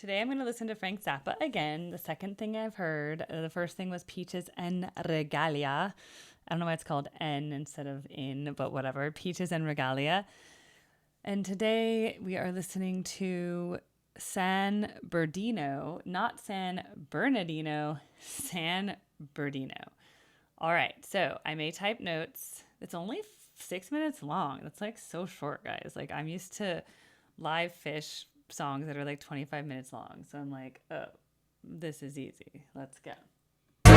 Today I'm going to listen to Frank Zappa again. The second thing I've heard. The first thing was Peaches and Regalia. I don't know why it's called N instead of in, but whatever. Peaches and Regalia. And today we are listening to San Ber'dino, not San Bernardino, San Ber'dino. All right, so I may type notes. It's only 6 minutes long. That's like so short, guys. Like I'm used to live fish songs that are like 25 minutes long. So I'm like, oh, this is easy. Let's go. She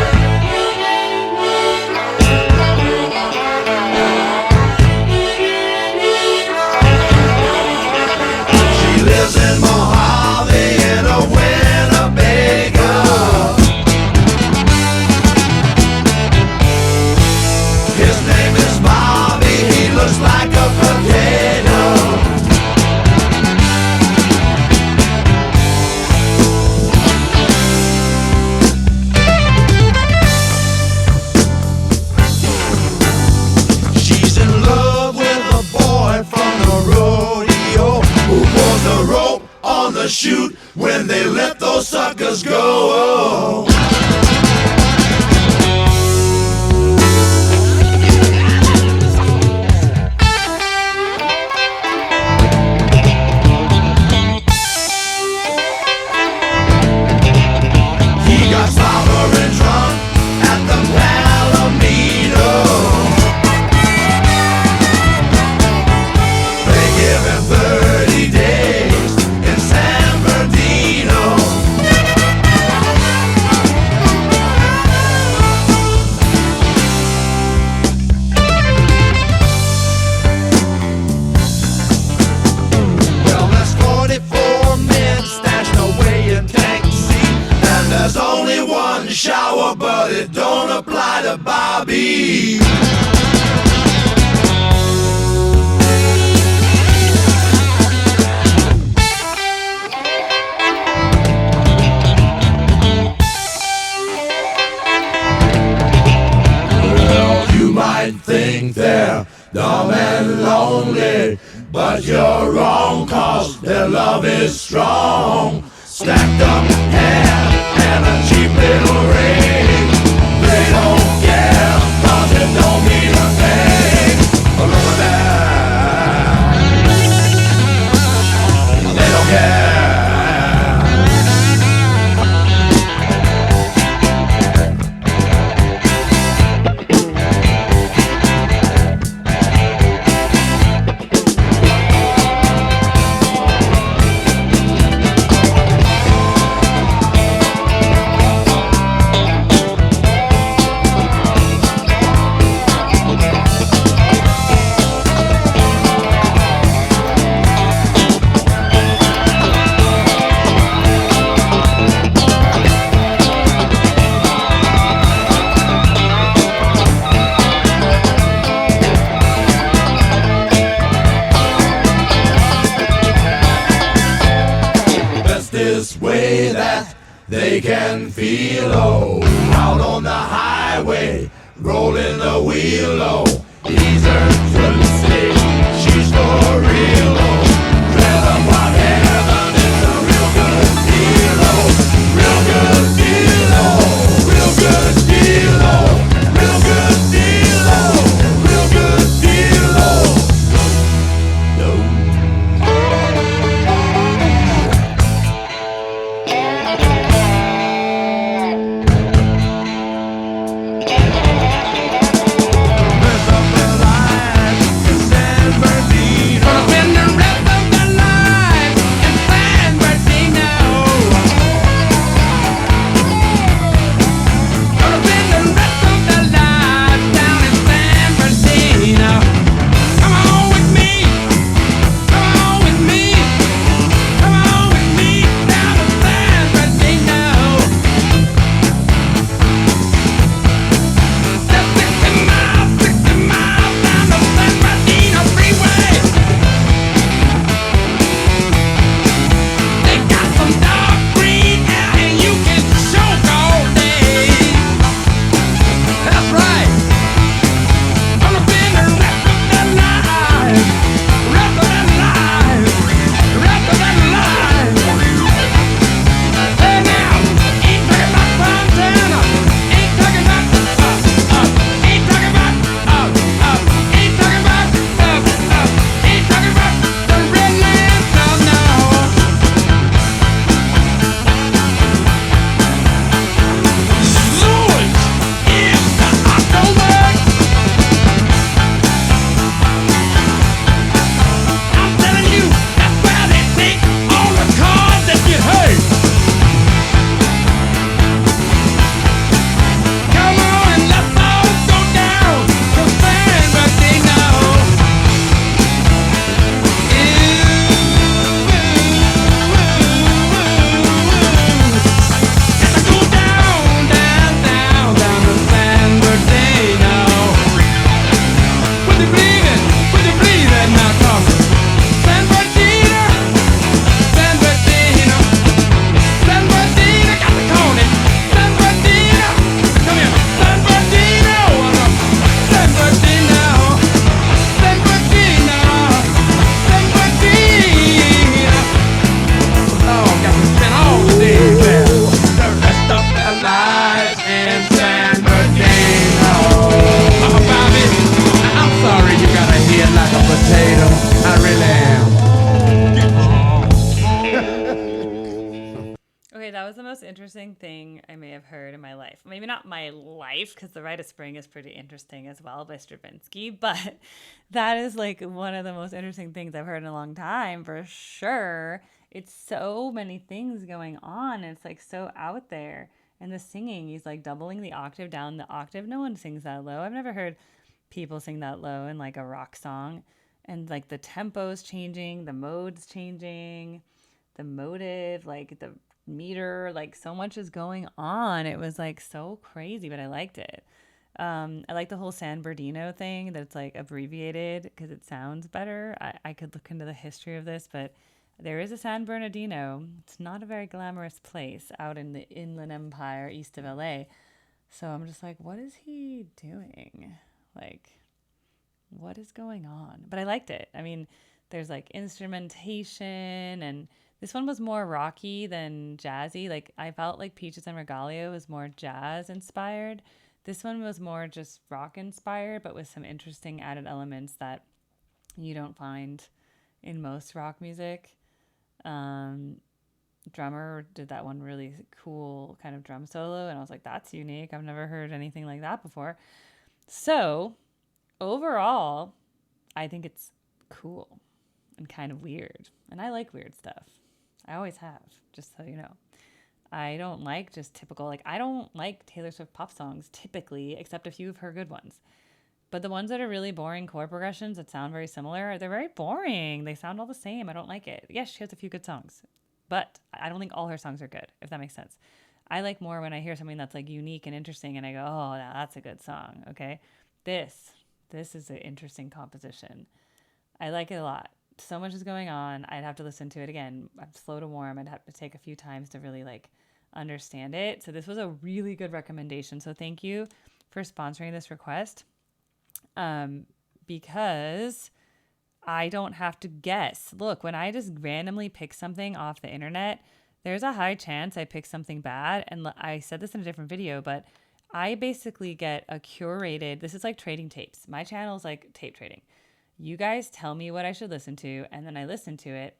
lives in Mojave in a Winnebago. His name is Bobby, he looks like a potato. She's in love with a boy from the rodeo who pulls the rope on the chute when they let those suckers go. He got sober and drunk at the Palomino. They give him 30 days in San Bernardino. Well, there's 44 men stashed away in tank seat, and there's only one shower, but it don't apply to Bobby. Well, you might think they're dumb and lonely, but you're wrong, 'cause their love is strong. Stacked up hair and a cheap little ring. They don't care, 'cause it don't mean a thing. Look at that. They don't care. This way that they can feel, oh, out on the highway, rolling the wheel, oh, he's her twisted, she's for real, oh, dread of what heaven is a real good deal, oh, real good deal, oh, real good deal, oh, real good deal, oh, real good deal, oh, no. San Bernardino. That was the most interesting thing I may have heard in my life. Maybe not my life, because The Rite of Spring is pretty interesting as well by Stravinsky, but that is like one of the most interesting things I've heard in a long time for sure. It's so many things going on. It's like so out there. And the singing, he's like doubling the octave down the octave. No one sings that low. I've never heard people sing that low in like a rock song. And like the tempo's changing, the mode's changing, the motive, like the meter, like so much is going on. It was like so crazy, but I liked it. I like the whole San Bernardino thing that's like abbreviated because it sounds better. I could look into the history of this, but there is a San Bernardino. It's not a very glamorous place out in the Inland Empire east of LA. So I'm just like, what is he doing? Like, what is going on? But I liked it. I mean, there's like instrumentation, and this one was more rocky than jazzy. Like I felt like Peaches and Regalia was more jazz inspired. This one was more just rock inspired, but with some interesting added elements that you don't find in most rock music. Drummer did that one really cool kind of drum solo, and I was like, that's unique. I've never heard anything like that before. So overall, I think it's cool and kind of weird. And I like weird stuff. I always have, just so you know. I don't like just typical, like, I don't like Taylor Swift pop songs typically, except a few of her good ones. But the ones that are really boring chord progressions that sound very similar, they're very boring. They sound all the same. I don't like it. Yes, she has a few good songs, but I don't think all her songs are good, if that makes sense. I like more when I hear something that's like unique and interesting and I go, oh, now that's a good song. Okay. This is an interesting composition. I like it a lot. So much is going on. I'd have to listen to it again. I'm slow to warm. I'd have to take a few times to really like understand it. So this was a really good recommendation. So thank you for sponsoring this request. Because I don't have to guess. Look, when I just randomly pick something off the internet, there's a high chance I pick something bad. And I said this in a different video, but I basically get a curated, this is like trading tapes. My channel is like tape trading. You guys tell me what I should listen to, and then I listen to it.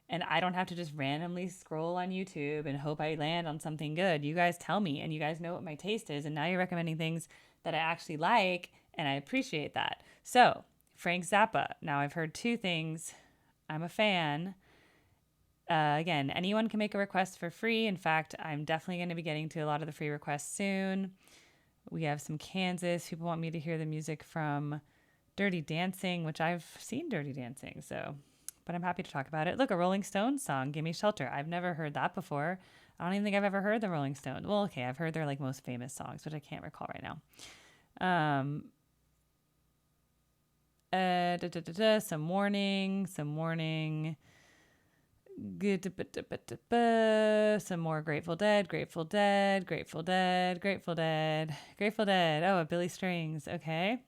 And I don't have to just randomly scroll on YouTube and hope I land on something good. You guys tell me, and you guys know what my taste is. And now you're recommending things that I actually like, and I appreciate that. So, Frank Zappa. Now, I've heard two things. I'm a fan. Again, anyone can make a request for free. In fact, I'm definitely going to be getting to a lot of the free requests soon. We have some Kansas. People want me to hear the music from Dirty Dancing, which I've seen Dirty Dancing, so, but I'm happy to talk about it. Look, a Rolling Stones song, Gimme Shelter. I've never heard that before. I don't even think I've ever heard the Rolling Stones. Well, okay, I've heard their like most famous songs, but I can't recall right now. Some Morning. Some more Grateful Dead. Oh, a Billy Strings. Okay.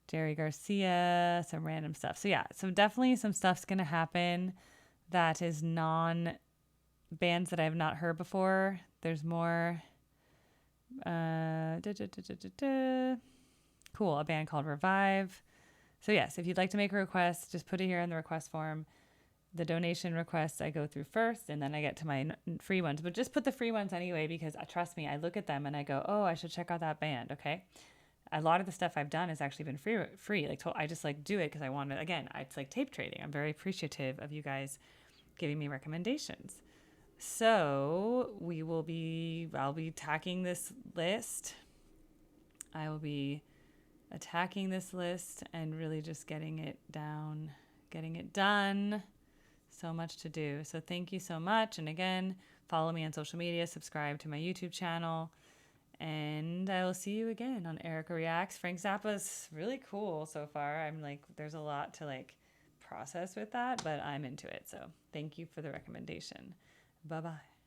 Jerry Garcia, some random stuff. So yeah, so definitely some stuff's going to happen that is bands that I have not heard before. There's more. Cool, a band called Revive. So yes, if you'd like to make a request, just put it here in the request form. The donation requests I go through first, and then I get to my free ones. But just put the free ones anyway, because trust me, I look at them and I go, oh, I should check out that band, okay? A lot of the stuff I've done has actually been free. Like I just like do it because I want to. Again, it's like tape trading. I'm very appreciative of you guys giving me recommendations. So I'll be attacking this list. I will be attacking this list and really just getting it down, getting it done. So much to do. So thank you so much. And again, follow me on social media, subscribe to my YouTube channel. And I will see you again on Erica Reacts. Frank Zappa's really cool so far. I'm like, there's a lot to like process with that, but I'm into it. So thank you for the recommendation. Bye-bye.